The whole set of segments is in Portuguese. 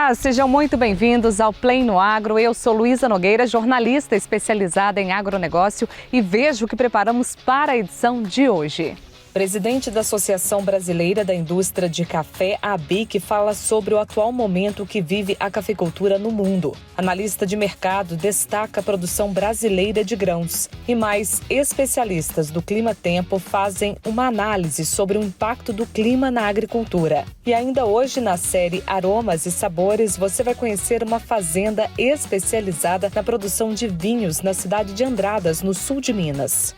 Olá, sejam muito bem-vindos ao Play no Agro. Eu sou Luísa Nogueira, jornalista especializada em agronegócio e vejo o que preparamos para a edição de hoje. Presidente da Associação Brasileira da Indústria de Café, a ABIC, fala sobre o atual momento que vive a cafeicultura no mundo. Analista de mercado destaca a produção brasileira de grãos. E mais especialistas do Clima Tempo fazem uma análise sobre o impacto do clima na agricultura. E ainda hoje, na série Aromas e Sabores, você vai conhecer uma fazenda especializada na produção de vinhos na cidade de Andradas, no sul de Minas.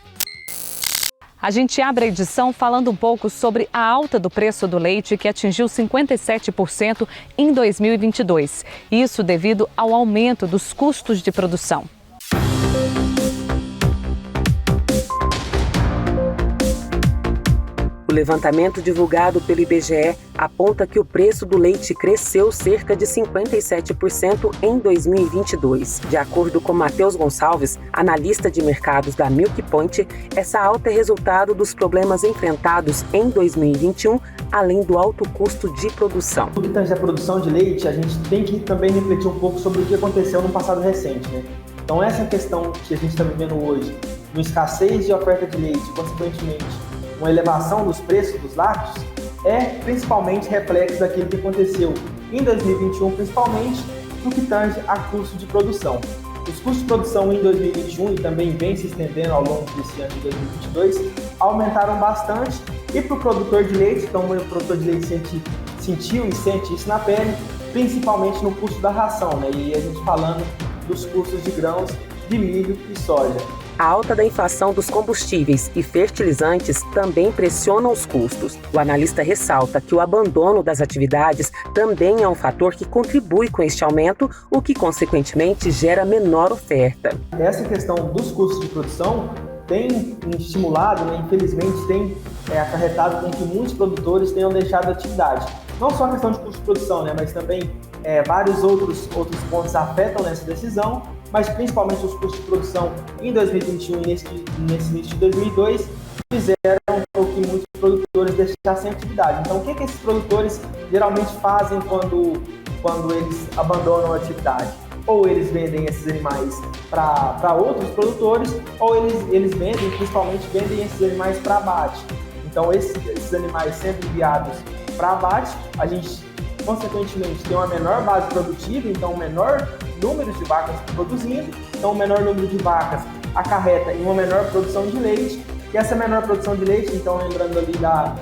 A gente abre a edição falando um pouco sobre a alta do preço do leite, que atingiu 57% em 2022. Isso devido ao aumento dos custos de produção. O levantamento divulgado pelo IBGE aponta que o preço do leite cresceu cerca de 57% em 2022. De acordo com Matheus Gonçalves, analista de mercados da Milk Point, essa alta é resultado dos problemas enfrentados em 2021, além do alto custo de produção. No que tange a produção de leite, a gente tem que também refletir um pouco sobre o que aconteceu no passado recente, né? Então essa questão que a gente está vivendo hoje, uma escassez de oferta de leite, consequentemente uma elevação dos preços dos lácteos, é principalmente reflexo daquilo que aconteceu em 2021, principalmente no que tange a custo de produção. Os custos de produção em 2021 e também vem se estendendo ao longo desse ano de 2022, aumentaram bastante e para o produtor de leite, então o produtor de leite sentiu e sente isso na pele, principalmente no custo da ração, né? E a gente falando dos custos de grãos, de milho e soja. A alta da inflação dos combustíveis e fertilizantes também pressiona os custos. O analista ressalta que o abandono das atividades também é um fator que contribui com este aumento, o que consequentemente gera menor oferta. Essa questão dos custos de produção tem estimulado, né, infelizmente tem acarretado com que muitos produtores tenham deixado a atividade. Não só a questão de custo de produção, né, mas também vários outros pontos afetam nessa decisão, mas principalmente os custos de produção em 2021 e nesse início de 2022 fizeram com que muitos produtores deixassem a atividade. Então, o que esses produtores geralmente fazem quando eles abandonam a atividade? Ou eles vendem esses animais para outros produtores, ou eles vendem, principalmente vendem esses animais para abate. Então, esses animais sendo enviados para abate, a gente consequentemente tem uma menor base produtiva, então um menor número de vacas produzindo, então um menor número de vacas acarreta em uma menor produção de leite, e essa menor produção de leite, então lembrando ali da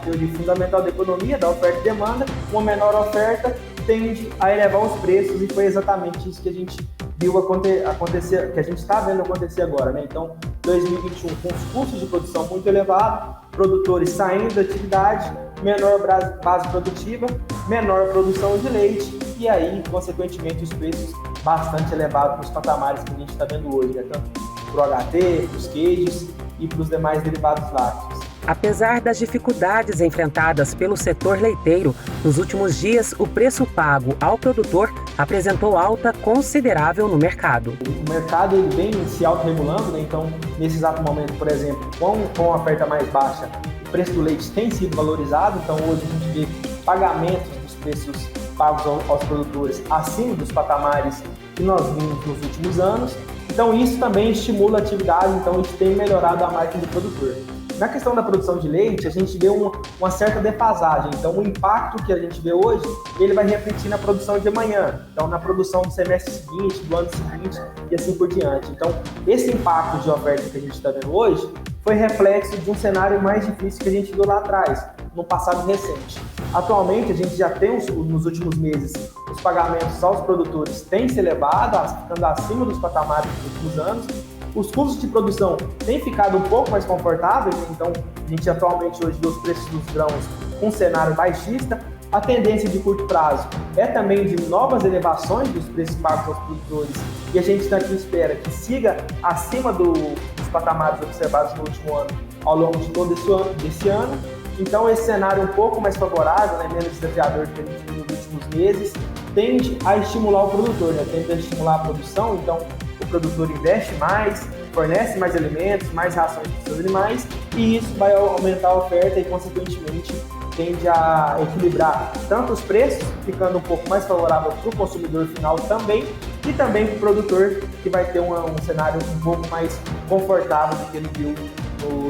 teoria fundamental da economia, da oferta e demanda, uma menor oferta tende a elevar os preços, e foi exatamente isso que a gente viu acontecer, que a gente está vendo acontecer agora, né? Então, 2021 com os custos de produção muito elevados, produtores saindo da atividade, menor base produtiva, menor produção de leite e aí, consequentemente, os preços bastante elevados nos patamares que a gente está vendo hoje, né? Tanto para o HT, para os queijos e para os demais derivados lácteos. Apesar das dificuldades enfrentadas pelo setor leiteiro, nos últimos dias o preço pago ao produtor apresentou alta considerável no mercado. O mercado ele vem se autorregulando, né? Então, nesse exato momento, por exemplo, com a oferta mais baixa, o preço do leite tem sido valorizado, então hoje a gente vê pagamentos dos preços pagos aos produtores acima dos patamares que nós vimos nos últimos anos. Então isso também estimula a atividade, então isso tem melhorado a margem do produtor. Na questão da produção de leite, a gente vê uma certa defasagem, então o impacto que a gente vê hoje, ele vai refletir na produção de amanhã, então na produção do semestre seguinte, do ano seguinte e assim por diante. Então esse impacto de oferta que a gente está vendo hoje foi reflexo de um cenário mais difícil que a gente viu lá atrás, no passado recente. Atualmente, a gente já tem, nos últimos meses, os pagamentos aos produtores têm se elevado, ficando acima dos patamares dos últimos anos. Os custos de produção têm ficado um pouco mais confortáveis, então a gente atualmente hoje vê os preços dos grãos com um cenário baixista. A tendência de curto prazo é também de novas elevações dos preços pagos aos produtores e a gente daqui espera que siga acima dos patamares observados no último ano, ao longo de todo esse ano. Então esse cenário um pouco mais favorável, né, menos desafiador que a gente viu nos últimos meses, tende a estimular o produtor, né, tende a estimular a produção, então o produtor investe mais, fornece mais alimentos, mais rações para os seus animais, e isso vai aumentar a oferta e, consequentemente, tende a equilibrar tanto os preços, ficando um pouco mais favorável para o consumidor final também, e também para o produtor, que vai ter um cenário um pouco mais confortável do que ele viu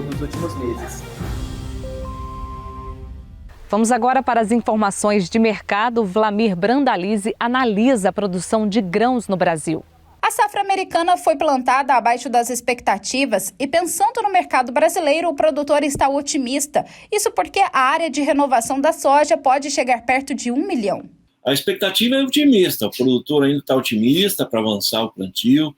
nos últimos meses. Vamos agora para as informações de mercado. Vlamir Brandalize analisa a produção de grãos no Brasil. A safra americana foi plantada abaixo das expectativas e, pensando no mercado brasileiro, o produtor está otimista. Isso porque a área de renovação da soja pode chegar perto de 1 milhão. A expectativa é otimista, o produtor ainda está otimista para avançar o plantio.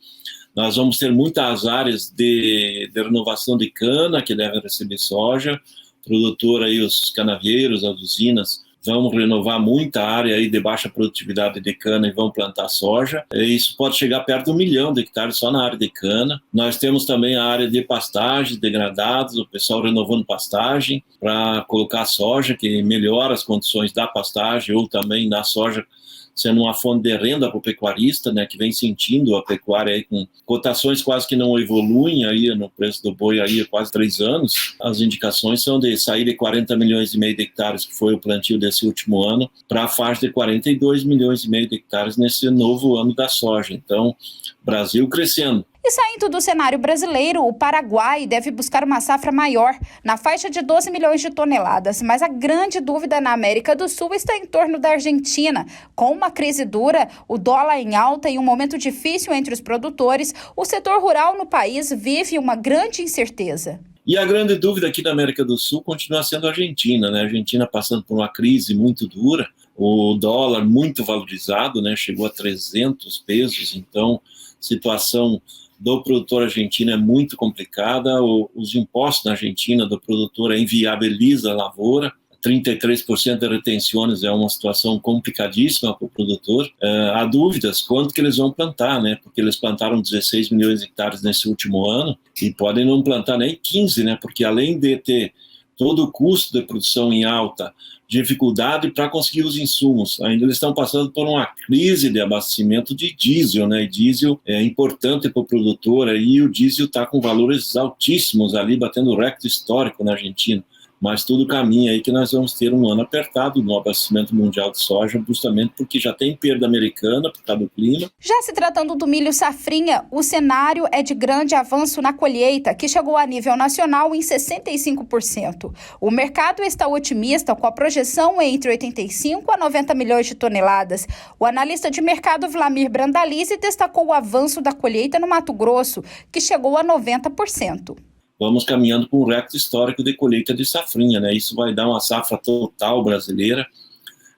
Nós vamos ter muitas áreas de renovação de cana que devem receber soja. O produtor aí, os canavieiros, as usinas, vão renovar muita área aí de baixa produtividade de cana e vão plantar soja. Isso pode chegar perto de 1 milhão de hectares só na área de cana. Nós temos também a área de pastagens degradadas, o pessoal renovando pastagem para colocar soja, que melhora as condições da pastagem, ou também da soja sendo uma fonte de renda para o pecuarista, né, que vem sentindo a pecuária aí com cotações quase que não evoluem aí no preço do boi aí há quase 3 anos. As indicações são de sair de 40 milhões e meio de hectares, que foi o plantio desse último ano, para a faixa de 42 milhões e meio de hectares nesse novo ano da soja. Então, Brasil crescendo. E saindo do cenário brasileiro, o Paraguai deve buscar uma safra maior, na faixa de 12 milhões de toneladas. Mas a grande dúvida na América do Sul está em torno da Argentina. Com uma crise dura, o dólar em alta e um momento difícil entre os produtores, o setor rural no país vive uma grande incerteza. E a grande dúvida aqui da América do Sul continua sendo a Argentina, né? A Argentina passando por uma crise muito dura, o dólar muito valorizado, né? Chegou a 300 pesos, então situação do produtor argentino é muito complicada. Os impostos na Argentina do produtor inviabiliza a lavoura. 33% de retenções é uma situação complicadíssima para o produtor. Há dúvidas quanto que eles vão plantar, né? Porque eles plantaram 16 milhões de hectares nesse último ano e podem não plantar nem 15, né? Porque além de ter todo o custo de produção em alta, dificuldade para conseguir os insumos, ainda eles estão passando por uma crise de abastecimento de diesel, né? E diesel é importante para o produtor, e o diesel está com valores altíssimos ali, batendo recorde histórico na Argentina. Mas tudo caminha aí que nós vamos ter um ano apertado no abastecimento mundial de soja, justamente porque já tem perda americana por causa do clima. Já se tratando do milho safrinha, o cenário é de grande avanço na colheita, que chegou a nível nacional em 65%. O mercado está otimista com a projeção entre 85 a 90 milhões de toneladas. O analista de mercado Vlamir Brandalize destacou o avanço da colheita no Mato Grosso, que chegou a 90%. Vamos caminhando com um recorde histórico de colheita de safrinha, né? Isso vai dar uma safra total brasileira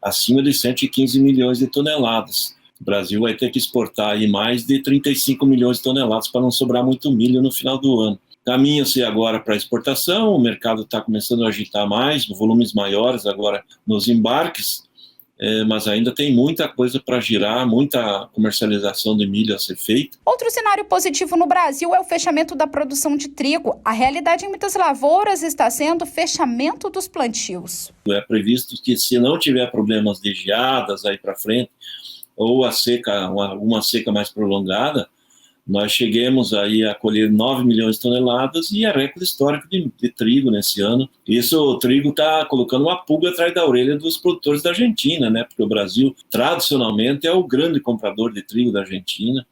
acima de 115 milhões de toneladas. O Brasil vai ter que exportar aí mais de 35 milhões de toneladas para não sobrar muito milho no final do ano. Caminha-se agora para a exportação, o mercado está começando a agitar mais, volumes maiores agora nos embarques, mas ainda tem muita coisa para girar, muita comercialização de milho a ser feita. Outro cenário positivo no Brasil é o fechamento da produção de trigo. A realidade em muitas lavouras está sendo o fechamento dos plantios. É previsto que, se não tiver problemas de geadas aí para frente, ou a seca, uma seca mais prolongada, nós cheguemos aí a colher 9 milhões de toneladas e é recorde histórico de trigo nesse ano. Isso, o trigo está colocando uma pulga atrás da orelha dos produtores da Argentina, né? Porque o Brasil, tradicionalmente, é o grande comprador de trigo da Argentina.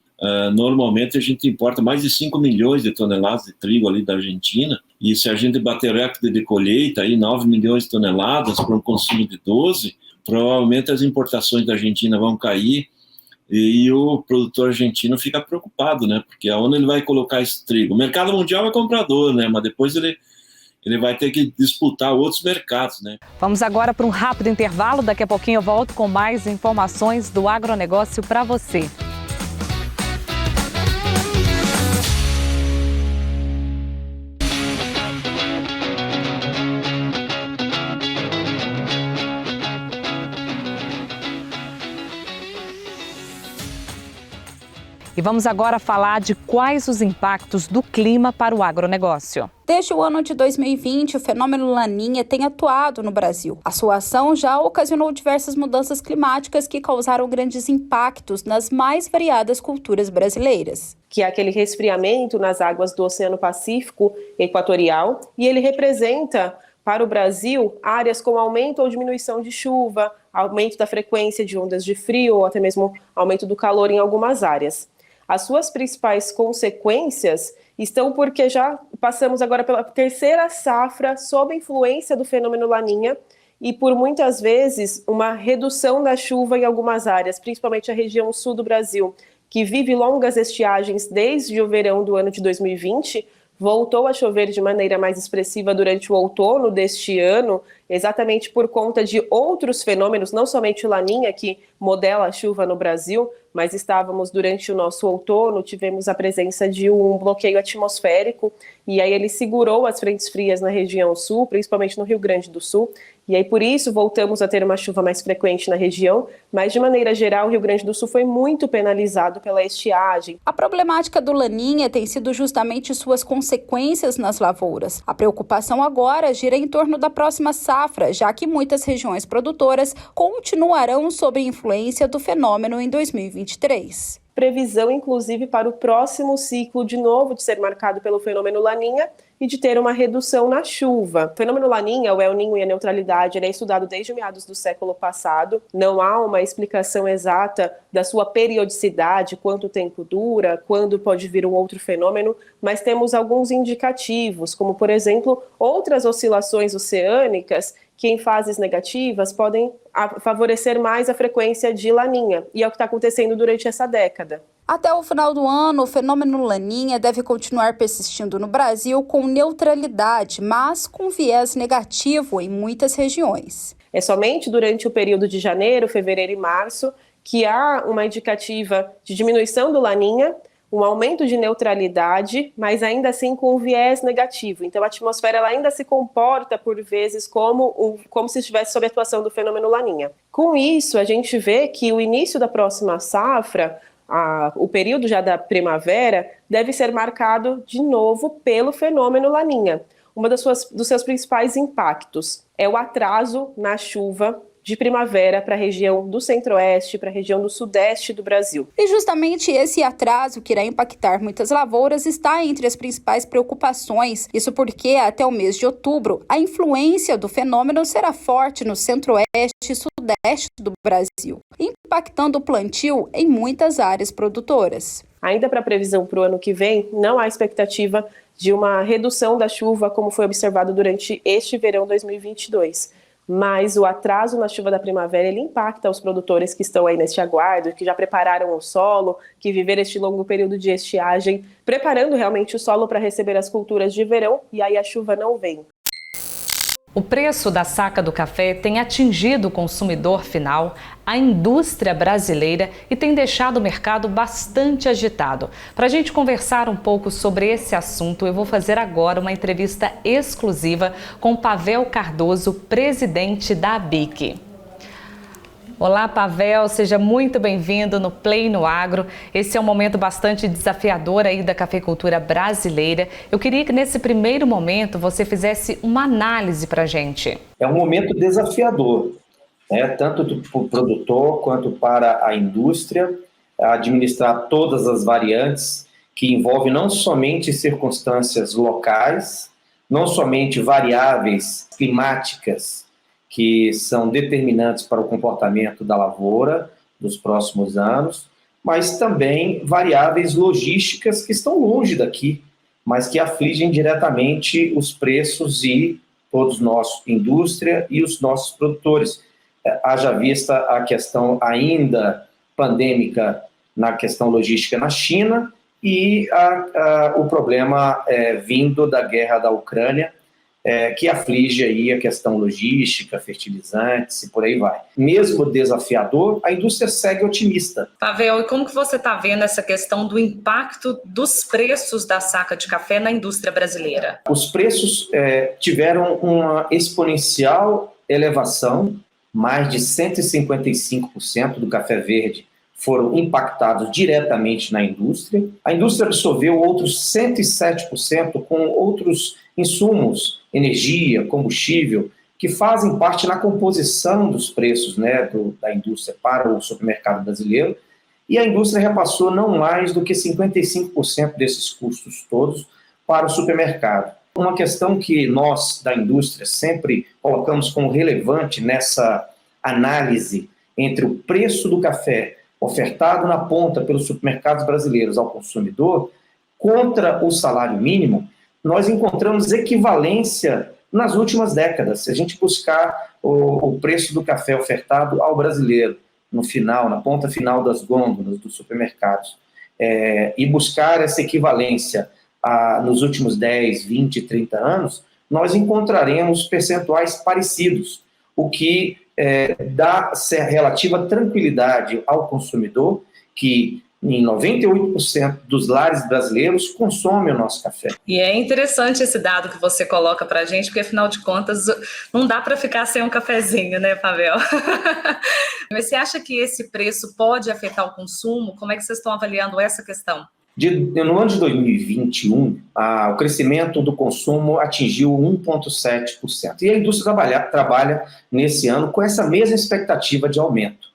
Normalmente, a gente importa mais de 5 milhões de toneladas de trigo ali da Argentina. E se a gente bater recorde de colheita, aí 9 milhões de toneladas para um consumo de 12, provavelmente as importações da Argentina vão cair. E o produtor argentino fica preocupado, né? Porque aonde ele vai colocar esse trigo? O mercado mundial é comprador, né? Mas depois ele vai ter que disputar outros mercados, né? Vamos agora para um rápido intervalo. Daqui a pouquinho eu volto com mais informações do agronegócio para você. E vamos agora falar de quais os impactos do clima para o agronegócio. Desde o ano de 2020, o fenômeno Laninha tem atuado no Brasil. A sua ação já ocasionou diversas mudanças climáticas que causaram grandes impactos nas mais variadas culturas brasileiras. Que é aquele resfriamento nas águas do Oceano Pacífico Equatorial, e ele representa para o Brasil áreas com aumento ou diminuição de chuva, aumento da frequência de ondas de frio ou até mesmo aumento do calor em algumas áreas. As suas principais consequências estão porque já passamos agora pela terceira safra sob a influência do fenômeno Laninha e por muitas vezes uma redução da chuva em algumas áreas, principalmente a região sul do Brasil, que vive longas estiagens desde o verão do ano de 2020, voltou a chover de maneira mais expressiva durante o outono deste ano, exatamente por conta de outros fenômenos, não somente o Laninha, que modela a chuva no Brasil, mas estávamos durante o nosso outono, tivemos a presença de um bloqueio atmosférico, e aí ele segurou as frentes frias na região sul, principalmente no Rio Grande do Sul, e aí por isso voltamos a ter uma chuva mais frequente na região, mas de maneira geral o Rio Grande do Sul foi muito penalizado pela estiagem. A problemática do Laninha tem sido justamente suas consequências nas lavouras. A preocupação agora gira em torno da próxima safra, já que muitas regiões produtoras continuarão sob a influência do fenômeno em 2023. Previsão, inclusive, para o próximo ciclo, de novo, de ser marcado pelo fenômeno Laninha e de ter uma redução na chuva. O fenômeno Laninha, o El Niño e a neutralidade, ele é estudado desde meados do século passado. Não há uma explicação exata da sua periodicidade, quanto tempo dura, quando pode vir um outro fenômeno, mas temos alguns indicativos, como, por exemplo, outras oscilações oceânicas que em fases negativas podem favorecer mais a frequência de Laninha, e é o que está acontecendo durante essa década. Até o final do ano, o fenômeno Laninha deve continuar persistindo no Brasil com neutralidade, mas com viés negativo em muitas regiões. É somente durante o período de janeiro, fevereiro e março que há uma indicativa de diminuição do Laninha, um aumento de neutralidade, mas ainda assim com um viés negativo. Então a atmosfera ela ainda se comporta por vezes como se estivesse sob a atuação do fenômeno Laninha. Com isso, a gente vê que o início da próxima safra, o período já da primavera, deve ser marcado de novo pelo fenômeno Laninha. Dos seus principais impactos é o atraso na chuva de primavera para a região do centro-oeste, para a região do sudeste do Brasil. E justamente esse atraso que irá impactar muitas lavouras está entre as principais preocupações. Isso porque até o mês de outubro, a influência do fenômeno será forte no centro-oeste e sudeste do Brasil, impactando o plantio em muitas áreas produtoras. Ainda para a previsão para o ano que vem, não há expectativa de uma redução da chuva como foi observado durante este verão 2022. Mas o atraso na chuva da primavera, ele impacta os produtores que estão aí neste aguardo, que já prepararam o solo, que viveram este longo período de estiagem, preparando realmente o solo para receber as culturas de verão, e aí a chuva não vem. O preço da saca do café tem atingido o consumidor final, a indústria brasileira e tem deixado o mercado bastante agitado. Para a gente conversar um pouco sobre esse assunto, eu vou fazer agora uma entrevista exclusiva com Pavel Cardoso, presidente da ABIC. Olá, Pavel, seja muito bem-vindo no Play no Agro. Esse é um momento bastante desafiador aí da cafeicultura brasileira. Eu queria que nesse primeiro momento você fizesse uma análise para a gente. É um momento desafiador, né? Tanto para o produtor quanto para a indústria, administrar todas as variantes que envolvem não somente circunstâncias locais, não somente variáveis climáticas, que são determinantes para o comportamento da lavoura dos próximos anos, mas também variáveis logísticas que estão longe daqui, mas que afligem diretamente os preços e todos nós, indústria e os nossos produtores. Haja vista a questão ainda pandêmica na questão logística na China e o problema vindo da guerra da Ucrânia, que aflige aí a questão logística, fertilizantes e por aí vai. Mesmo desafiador, a indústria segue otimista. Pavel, e como que você está vendo essa questão do impacto dos preços da saca de café na indústria brasileira? Os preços tiveram uma exponencial elevação, mais de 155% do café verde foram impactados diretamente na indústria. A indústria absorveu outros 107% com outros insumos, energia, combustível, que fazem parte na composição dos preços, né, da indústria para o supermercado brasileiro, e a indústria repassou não mais do que 55% desses custos todos para o supermercado. uma questão que nós, da indústria, sempre colocamos como relevante nessa análise entre o preço do café ofertado na ponta pelos supermercados brasileiros ao consumidor contra o salário mínimo, nós encontramos equivalência nas últimas décadas. Se a gente buscar o preço do café ofertado ao brasileiro no final, na ponta final das gôndolas dos supermercados, e buscar essa equivalência nos últimos 10, 20, 30 anos, nós encontraremos percentuais parecidos, o que dá relativa tranquilidade ao consumidor, que em 98% dos lares brasileiros consomem o nosso café. E é interessante esse dado que você coloca para a gente, porque afinal de contas não dá para ficar sem um cafezinho, né, Pavel? Mas você acha que esse preço pode afetar o consumo? Como é que vocês estão avaliando essa questão? No ano de 2021, o crescimento do consumo atingiu 1,7%. E a indústria trabalha nesse ano com essa mesma expectativa de aumento.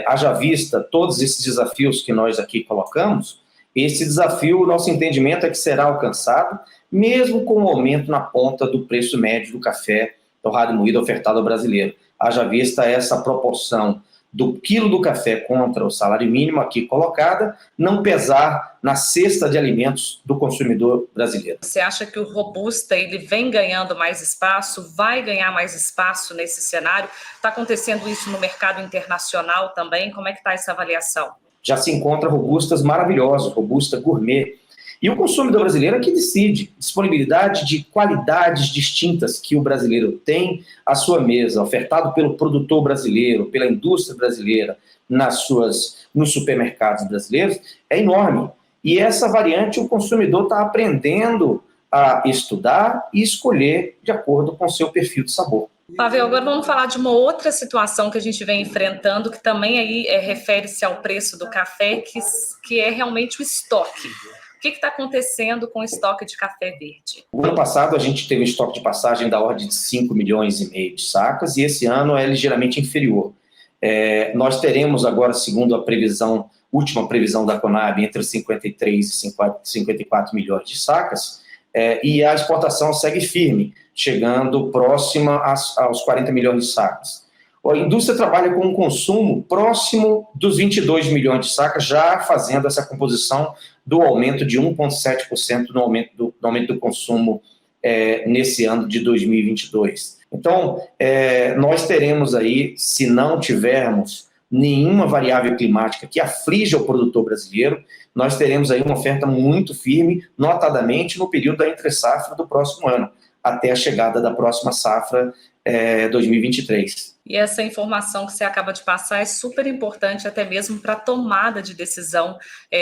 Haja vista todos esses desafios que nós aqui colocamos, esse desafio, o nosso entendimento é que será alcançado, mesmo com o aumento na ponta do preço médio do café torrado e moído ofertado ao brasileiro. Haja vista essa proporção do quilo do café contra o salário mínimo aqui colocada, não pesar na cesta de alimentos do consumidor brasileiro. Você acha que o Robusta ele vem ganhando mais espaço, vai ganhar mais espaço nesse cenário? Está acontecendo isso no mercado internacional também? Como é que está essa avaliação? Já se encontra Robustas maravilhosos, Robusta gourmet. E o consumidor brasileiro é que decide disponibilidade de qualidades distintas que o brasileiro tem à sua mesa, ofertado pelo produtor brasileiro, pela indústria brasileira, nos supermercados brasileiros, é enorme. E essa variante o consumidor está aprendendo a estudar e escolher de acordo com o seu perfil de sabor. Pavel, agora vamos falar de uma outra situação que a gente vem enfrentando, que também aí refere-se ao preço do café, que é realmente o estoque. O que está acontecendo com o estoque de café verde? O ano passado a gente teve um estoque de passagem da ordem de 5,5 milhões de sacas e esse ano é ligeiramente inferior. Nós teremos agora, segundo a última previsão da Conab, entre 53 e 54 milhões de sacas e a exportação segue firme, chegando próxima aos 40 milhões de sacas. A indústria trabalha com um consumo próximo dos 22 milhões de sacas, já fazendo essa composição do aumento de 1,7% no aumento do consumo nesse ano de 2022. Então, nós teremos aí, se não tivermos nenhuma variável climática que aflija o produtor brasileiro, nós teremos aí uma oferta muito firme, notadamente no período da entre-safra do próximo ano, até a chegada da próxima safra 2023. E essa informação que você acaba de passar é super importante até mesmo para a tomada de decisão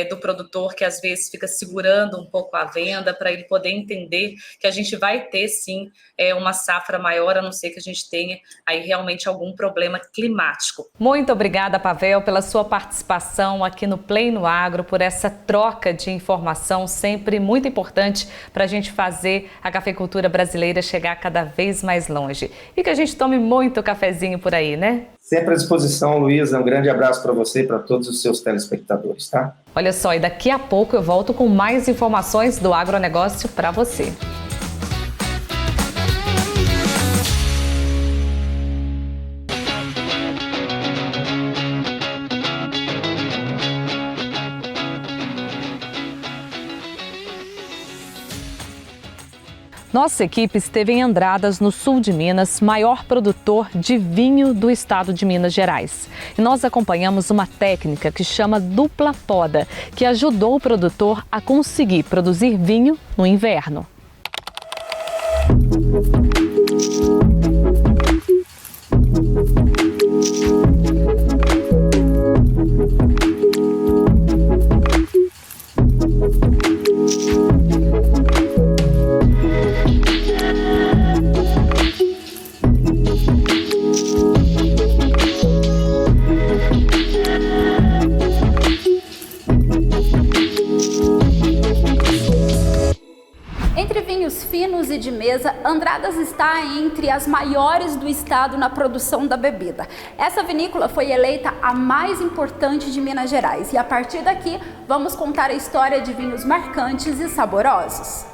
do produtor, que às vezes fica segurando um pouco a venda, para ele poder entender que a gente vai ter sim uma safra maior, a não ser que a gente tenha aí realmente algum problema climático. Muito obrigada, Pavel, pela sua participação aqui no Play no Agro, por essa troca de informação sempre muito importante para a gente fazer a cafeicultura brasileira chegar cada vez mais longe. E que a gente tome muito cafezinho por aí, né? Sempre à disposição, Luísa. Um grande abraço para você e para todos os seus telespectadores, tá? Olha só, e daqui a pouco eu volto com mais informações do agronegócio para você. Nossa equipe esteve em Andradas, no sul de Minas, maior produtor de vinho do estado de Minas Gerais. E nós acompanhamos uma técnica que chama dupla poda, que ajudou o produtor a conseguir produzir vinho no inverno. Entre vinhos finos e de mesa, Andradas está entre as maiores do estado na produção da bebida. Essa vinícola foi eleita a mais importante de Minas Gerais e a partir daqui vamos contar a história de vinhos marcantes e saborosos.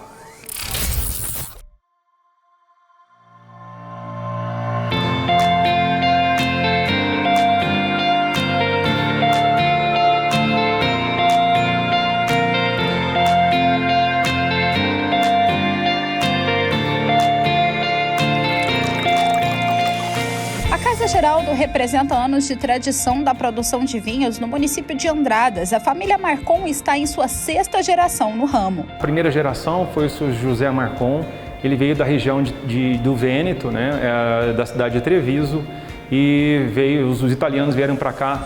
Geraldo representa anos de tradição da produção de vinhos no município de Andradas. A família Marcon está em sua 6ª geração no ramo. A primeira geração foi o Sr. José Marcon. Ele veio da região do Vêneto, né, da cidade de Treviso, e os italianos vieram para cá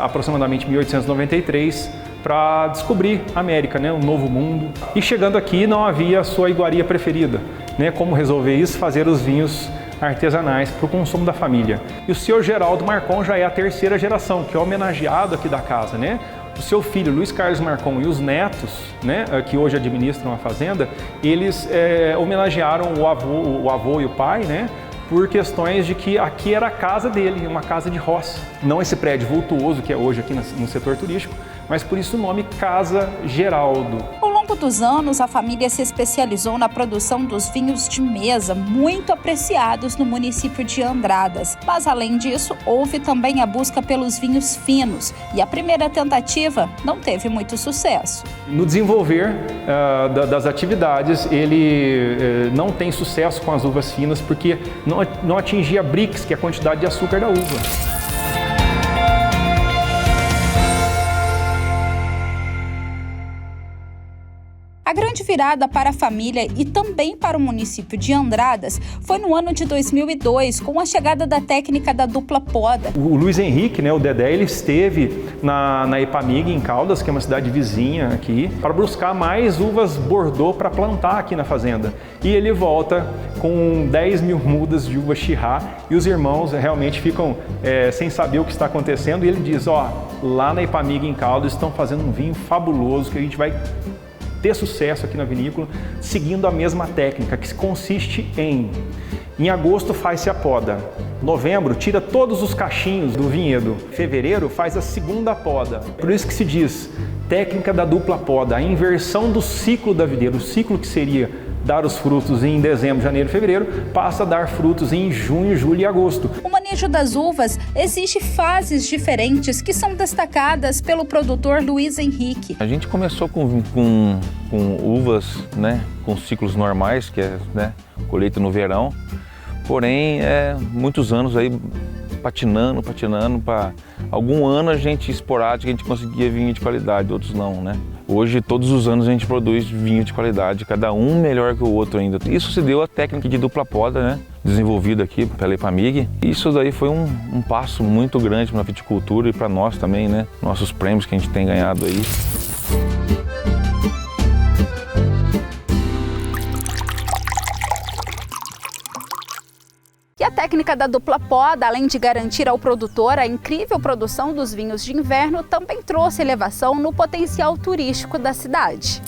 aproximadamente em 1893 para descobrir a América, né, um novo mundo. E chegando aqui não havia a sua iguaria preferida, né, como resolver isso? Fazer os vinhos artesanais para o consumo da família. E o Sr. Geraldo Marcon já é a 3ª geração, que é homenageado aqui da casa, né? O seu filho, Luiz Carlos Marcon, e os netos, né, que hoje administram a fazenda, eles homenagearam o avô e o pai, né, por questões de que aqui era a casa dele, uma casa de roça. Não esse prédio vultuoso que é hoje aqui no setor turístico, mas por isso o nome Casa Geraldo. Ao longo dos anos, a família se especializou na produção dos vinhos de mesa, muito apreciados no município de Andradas. Mas, além disso, houve também a busca pelos vinhos finos, e a primeira tentativa não teve muito sucesso. No desenvolver das atividades, ele não tem sucesso com as uvas finas, porque não atingia Brix, que é a quantidade de açúcar da uva. A grande virada para a família e também para o município de Andradas foi no ano de 2002, com a chegada da técnica da dupla poda. O Luiz Henrique, né, o Dedé, ele esteve na Epamig, em Caldas, que é uma cidade vizinha aqui, para buscar mais uvas Bordeaux para plantar aqui na fazenda. E ele volta com 10 mil mudas de uva Chirá, e os irmãos realmente ficam sem saber o que está acontecendo. E ele diz, lá na Epamig, em Caldas, estão fazendo um vinho fabuloso que a gente vai ter sucesso aqui na vinícola, seguindo a mesma técnica, que consiste em agosto faz-se a poda, novembro tira todos os cachinhos do vinhedo, fevereiro faz a segunda poda. Por isso que se diz técnica da dupla poda, a inversão do ciclo da videira, o ciclo que seria dar os frutos em dezembro, janeiro e fevereiro, passa a dar frutos em junho, julho e agosto. O manejo das uvas exige fases diferentes que são destacadas pelo produtor Luiz Henrique. A gente começou com uvas, né, com ciclos normais, que é, né, colheita no verão, porém muitos anos aí patinando, para algum ano a gente esporádico, a gente conseguia vinho de qualidade, outros não, né? Hoje, todos os anos a gente produz vinho de qualidade, cada um melhor que o outro ainda. Isso se deu a técnica de dupla poda, né? Desenvolvida aqui pela Epamig. Isso daí foi um passo muito grande para a viticultura e para nós também, né? Nossos prêmios que a gente tem ganhado aí. E a técnica da dupla poda, além de garantir ao produtor a incrível produção dos vinhos de inverno, também trouxe elevação no potencial turístico da cidade.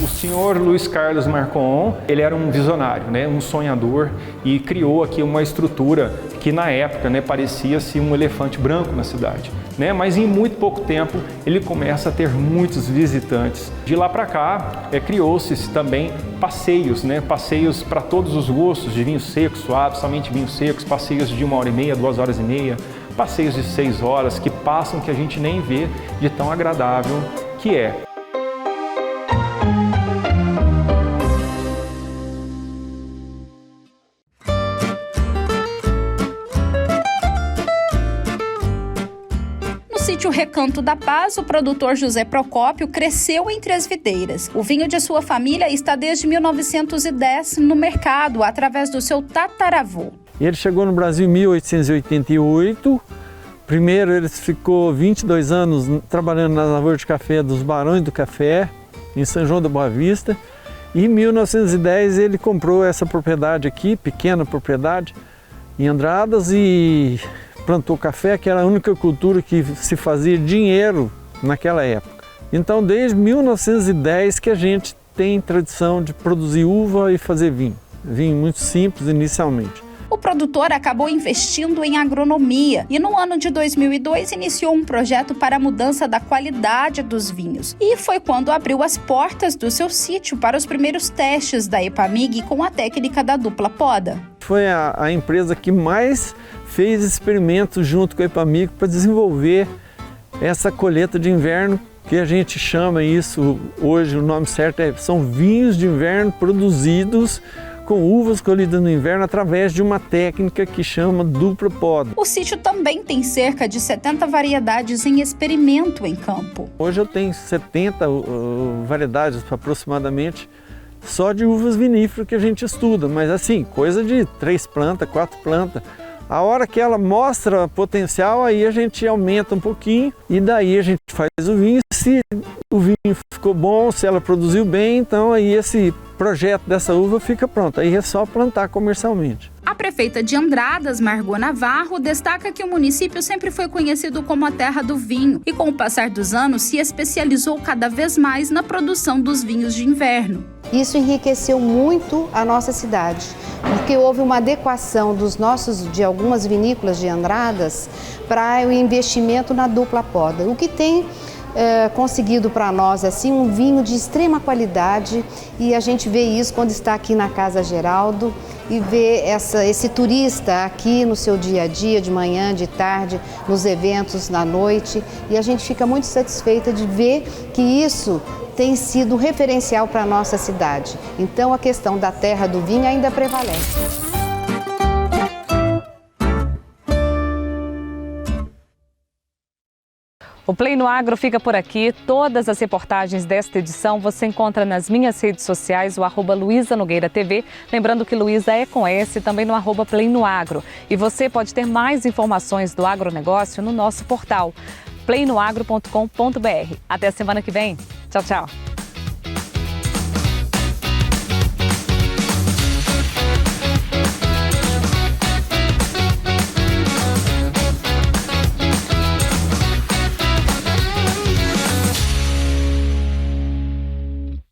O senhor Luiz Carlos Marcon, ele era um visionário, né, um sonhador, e criou aqui uma estrutura que na época, né, parecia-se um elefante branco na cidade, né, mas em muito pouco tempo ele começa a ter muitos visitantes. De lá para cá, criou-se também passeios, né, passeios para todos os gostos, de vinhos secos, suaves, somente vinhos secos, passeios de 1h30, 2h30, passeios de 6 horas que passam que a gente nem vê de tão agradável que é. No sítio Recanto da Paz, o produtor José Procópio cresceu entre as videiras. O vinho de sua família está desde 1910 no mercado, através do seu tataravô. Ele chegou no Brasil em 1888. Primeiro ele ficou 22 anos trabalhando nas lavouras de café dos Barões do Café, em São João da Boa Vista. E em 1910 ele comprou essa propriedade aqui, pequena propriedade, em Andradas, e plantou café, que era a única cultura que se fazia dinheiro naquela época. Então, desde 1910 que a gente tem tradição de produzir uva e fazer vinho. Vinho muito simples inicialmente. O produtor acabou investindo em agronomia e no ano de 2002 iniciou um projeto para a mudança da qualidade dos vinhos. E foi quando abriu as portas do seu sítio para os primeiros testes da Epamig com a técnica da dupla poda. Foi a empresa que mais fez experimentos junto com a Epamig para desenvolver essa colheita de inverno, que a gente chama isso hoje, o nome certo são vinhos de inverno produzidos com uvas colhidas no inverno através de uma técnica que chama dupla poda. O sítio também tem cerca de 70 variedades em experimento em campo. Hoje eu tenho 70 variedades aproximadamente só de uvas viníferas que a gente estuda, mas assim, coisa de 3 plantas, 4 plantas. A hora que ela mostra potencial, aí a gente aumenta um pouquinho e daí a gente faz o vinho. Se o vinho ficou bom, se ela produziu bem, então aí esse projeto dessa uva fica pronto. Aí é só plantar comercialmente. A prefeita de Andradas, Margot Navarro, destaca que o município sempre foi conhecido como a terra do vinho e, com o passar dos anos, se especializou cada vez mais na produção dos vinhos de inverno. Isso enriqueceu muito a nossa cidade, porque houve uma adequação de algumas vinícolas de Andradas para o investimento na dupla poda, o que tem conseguido para nós assim um vinho de extrema qualidade, e a gente vê isso quando está aqui na Casa Geraldo e vê esse turista aqui no seu dia a dia, de manhã, de tarde, nos eventos, na noite, e a gente fica muito satisfeita de ver que isso tem sido um referencial para a nossa cidade. Então a questão da terra do vinho ainda prevalece. O Play no Agro fica por aqui. Todas as reportagens desta edição você encontra nas minhas redes sociais, o @LuizaNogueiraTV. Lembrando que Luiza é com S, também no @Play no Agro. E você pode ter mais informações do agronegócio no nosso portal, playnoagro.com.br. Até a semana que vem. Tchau, tchau.